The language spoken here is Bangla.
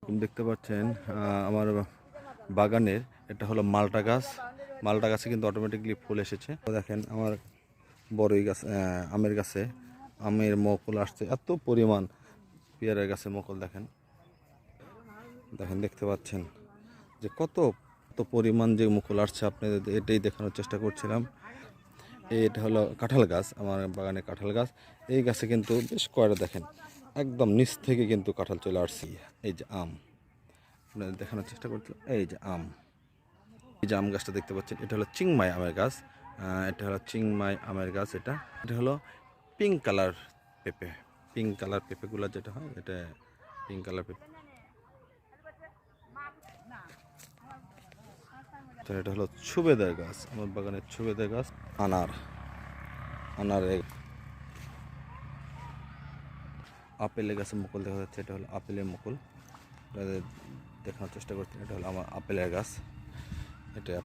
দেখতে পাচ্ছেন আমার বাগানের এটা হলো মালটা গাছ। মালটা গাছে কিন্তু অটোমেটিকলি ফুল এসেছে। তো দেখেন আমার বড়ই গাছ, আমের গাছে আমের মুকুল আসছে এত পরিমাণ। পেয়ারার গাছে মুকুল দেখেন দেখেন দেখতে পাচ্ছেন যে কত কত পরিমাণ যে মুকুল আসছে। আপনাদের এটাই দেখানোর চেষ্টা করছিলাম। এটা হলো কাঁঠাল গাছ, আমার বাগানে কাঁঠাল গাছ। এই গাছে কিন্তু বেশ কয়টা দেখেন একদম নিচ থেকে কিন্তু কাঁঠাল চলে আসছে। এই যে আম আপনাদের দেখানোর চেষ্টা করছিলাম। এই যে আম, এই যে আম গাছটা দেখতে পাচ্ছেন, এটা হলো চিংমাই আমের গাছ। এটা হলো চিংমাই আমের গাছ। এটা এটা হলো পিঙ্ক কালার পেঁপে। পিঙ্ক কালার পেঁপেগুলো যেটা হয় এটা পিঙ্ক কালার পেঁপে। তো এটা হলো সুবেদার গাছ, আমার বাগানের সুবেদার গাছ। আনার আনারের আপেলের গাছে মুকুল দেখা যাচ্ছে, এটা হলো আপেলের মুকুল। আপনাদের দেখানোর চেষ্টা করছি, এটা হলো আমার আপেলের গাছ। এটা